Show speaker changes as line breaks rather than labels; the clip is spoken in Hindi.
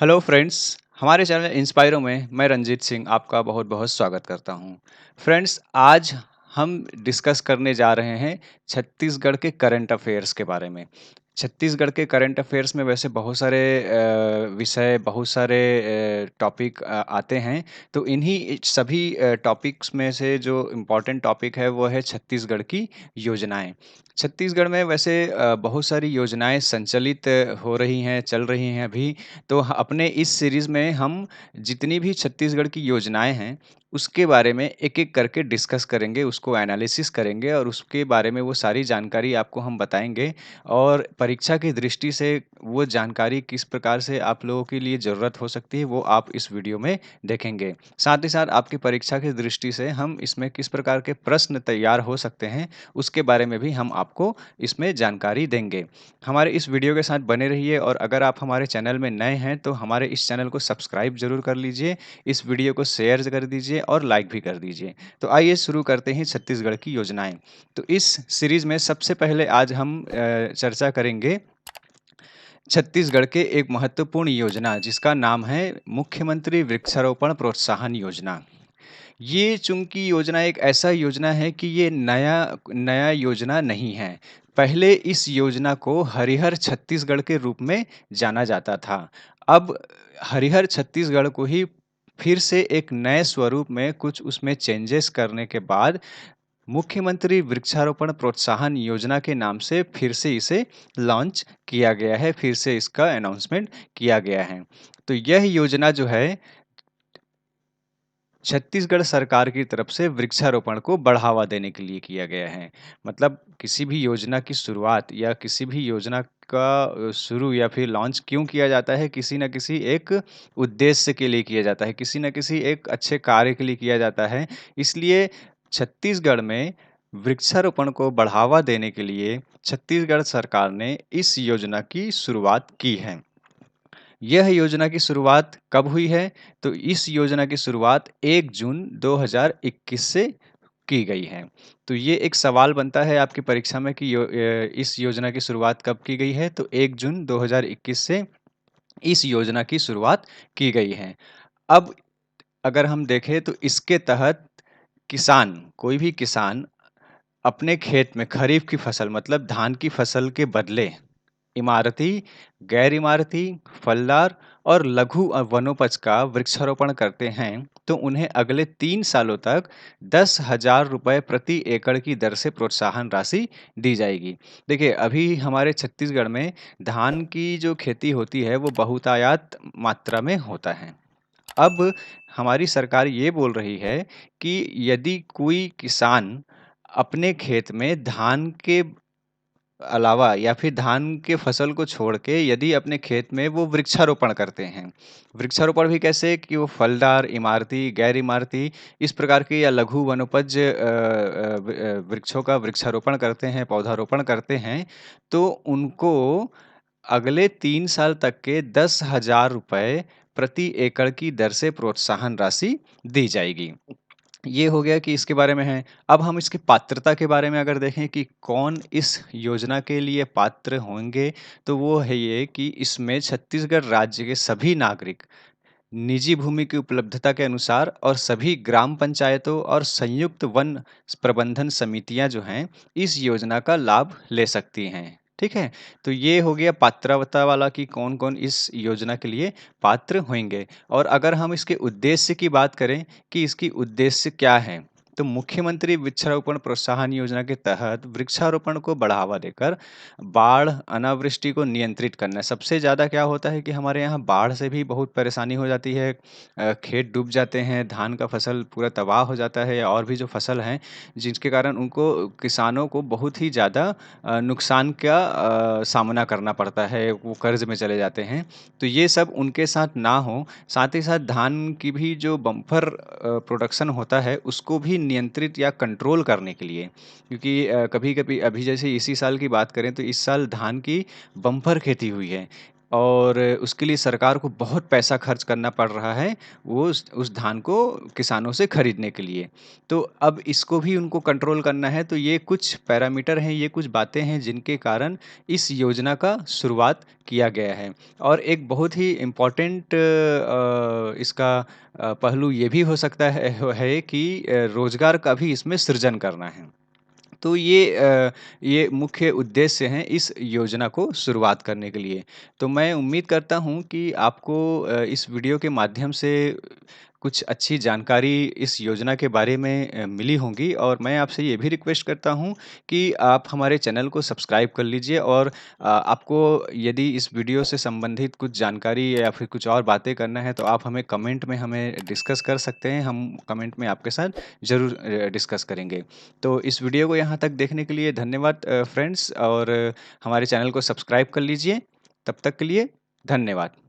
हेलो फ्रेंड्स, हमारे चैनल इंस्पायरो में मैं रंजीत सिंह आपका बहुत-बहुत स्वागत करता हूं। फ्रेंड्स, आज हम डिस्कस करने जा रहे हैं छत्तीसगढ़ के करंट अफेयर्स के बारे में। छत्तीसगढ़ के करंट अफेयर्स में वैसे बहुत सारे विषय, बहुत सारे टॉपिक आते हैं, तो इन्हीं सभी टॉपिक्स में से जो इम्पोर्टेंट टॉपिक है, वो है छत्तीसगढ़ की योजनाएँ। छत्तीसगढ़ में वैसे बहुत सारी योजनाएँ संचालित हो रही हैं, चल रही हैं अभी। तो अपने इस सीरीज़ में हम जितनी भी छत्तीसगढ़ की योजनाएँ हैं, उसके बारे में एक-एक करके डिस्कस करेंगे, उसको एनालिसिस करेंगे और उसके बारे में वो सारी जानकारी आपको हम बताएँगे और परीक्षा की दृष्टि से वो जानकारी किस प्रकार से आप लोगों के लिए ज़रूरत हो सकती है, वो आप इस वीडियो में देखेंगे। साथ ही साथ आपकी परीक्षा की दृष्टि से हम इसमें किस प्रकार के प्रश्न तैयार हो सकते हैं, उसके बारे में भी हम आपको इसमें जानकारी देंगे। हमारे इस वीडियो के साथ बने रहिए और अगर आप हमारे चैनल में नए हैं तो हमारे इस चैनल को सब्सक्राइब ज़रूर कर लीजिए, इस वीडियो को शेयर कर दीजिए और लाइक भी कर दीजिए। तो आइए शुरू करते हैं छत्तीसगढ़ की योजनाएँ। तो इस सीरीज़ में सबसे पहले आज हम चर्चा करेंगे छत्तीसगढ़ के एक महत्वपूर्ण योजना जिसका नाम है मुख्यमंत्री वृक्षारोपण प्रोत्साहन योजना। ये चूँकि योजना एक ऐसा योजना है कि ये नया नया योजना नहीं है। पहले इस योजना को हरिहर छत्तीसगढ़ के रूप में जाना जाता था। अब हरिहर छत्तीसगढ़ को ही फिर से एक नए स्वरूप में कुछ उसमें चेंजेस करने के बाद मुख्यमंत्री वृक्षारोपण प्रोत्साहन योजना के नाम से फिर से इसे लॉन्च किया गया है, फिर से इसका अनाउंसमेंट किया गया है। तो यह योजना जो है छत्तीसगढ़ सरकार की तरफ से वृक्षारोपण को बढ़ावा देने के लिए किया गया है। मतलब किसी भी योजना की शुरुआत या किसी भी योजना का शुरू या फिर लॉन्च क्यों किया जाता है, किसी न किसी एक उद्देश्य के लिए किया जाता है, किसी न किसी एक अच्छे कार्य के लिए किया जाता है। इसलिए छत्तीसगढ़ में वृक्षारोपण को बढ़ावा देने के लिए छत्तीसगढ़ सरकार ने इस योजना की शुरुआत की है। यह योजना की शुरुआत कब हुई है? तो इस योजना की शुरुआत 1 जून 2021 से की गई है। तो ये एक सवाल बनता है आपकी परीक्षा में कि इस योजना की शुरुआत कब की गई है? तो 1 जून 2021 से इस योजना की शुरुआत की गई है। अब अगर हम देखें तो इसके तहत किसान, कोई भी किसान अपने खेत में खरीफ की फसल मतलब धान की फसल के बदले इमारती, गैर इमारती, फलदार और लघु वनोपज का वृक्षारोपण करते हैं, तो उन्हें अगले 3 सालों तक 10,000 रुपए प्रति एकड़ की दर से प्रोत्साहन राशि दी जाएगी। देखिए, अभी हमारे छत्तीसगढ़ में धान की जो खेती होती है, वो बहुतायत मात्रा में होता है। अब हमारी सरकार ये बोल रही है कि यदि कोई किसान अपने खेत में धान के अलावा या फिर धान के फसल को छोड़ के यदि अपने खेत में वो वृक्षारोपण करते हैं। वृक्षारोपण भी कैसे कि वो फलदार, इमारती, गैर इमारती इस प्रकार के या लघु वनोपज वृक्षों का वृक्षारोपण करते हैं, पौधारोपण करते हैं, तो उनको अगले 3 साल तक के 10,000 रुपए प्रति एकड़ की दर से प्रोत्साहन राशि दी जाएगी। ये हो गया कि इसके बारे में है। अब हम इसकी पात्रता के बारे में अगर देखें कि कौन इस योजना के लिए पात्र होंगे, तो वो है ये कि इसमें छत्तीसगढ़ राज्य के सभी नागरिक निजी भूमि की उपलब्धता के अनुसार और सभी ग्राम पंचायतों और संयुक्त वन प्रबंधन समितियां जो हैं, इस योजना का लाभ ले सकती हैं। ठीक है? तो ये हो गया पात्रता वाला कि कौन-कौन इस योजना के लिए पात्र होंगे। और अगर हम इसके उद्देश्य की बात करें कि इसकी उद्देश्य क्या है? तो मुख्यमंत्री वृक्षारोपण प्रोत्साहन योजना के तहत वृक्षारोपण को बढ़ावा देकर बाढ़, अनावृष्टि को नियंत्रित करना है। सबसे ज़्यादा क्या होता है कि हमारे यहाँ बाढ़ से भी बहुत परेशानी हो जाती है। खेत डूब जाते हैं, धान का फसल पूरा तबाह हो जाता है और भी जो फसल हैं, जिसके कारण उनको किसानों को बहुत ही ज़्यादा नुकसान का सामना करना पड़ता है, वो कर्ज़ में चले जाते हैं। तो ये सब उनके साथ ना हो, साथ ही साथ धान की भी जो बम्पर प्रोडक्शन होता है, उसको भी नियंत्रित या कंट्रोल करने के लिए क्योंकि कभी-कभी अभी जैसे इसी साल की बात करें तो इस साल धान की बम्पर खेती हुई है। और उसके लिए सरकार को बहुत पैसा खर्च करना पड़ रहा है, वो उस धान को किसानों से खरीदने के लिए। तो अब इसको भी उनको कंट्रोल करना है, तो ये कुछ पैरामीटर हैं, ये कुछ बातें हैं जिनके कारण इस योजना का शुरुआत किया गया है। और एक बहुत ही इम्पोर्टेंट इसका पहलू ये भी हो सकता है कि रोज़गार का भी इसमें सृजन करना है। तो ये मुख्य उद्देश्य हैं इस योजना को शुरुआत करने के लिए। तो मैं उम्मीद करता हूँ कि आपको इस वीडियो के माध्यम से कुछ अच्छी जानकारी इस योजना के बारे में मिली होंगी, और मैं आपसे ये भी रिक्वेस्ट करता हूँ कि आप हमारे चैनल को सब्सक्राइब कर लीजिए, और आपको यदि इस वीडियो से संबंधित कुछ जानकारी या फिर कुछ और बातें करना है, तो आप हमें कमेंट में हमें डिस्कस कर सकते हैं। हम कमेंट में आपके साथ ज़रूर डिस्कस करेंगे। तो इस वीडियो को यहाँ तक देखने के लिए धन्यवाद फ्रेंड्स, और हमारे चैनल को सब्सक्राइब कर लीजिए। तब तक के लिए धन्यवाद।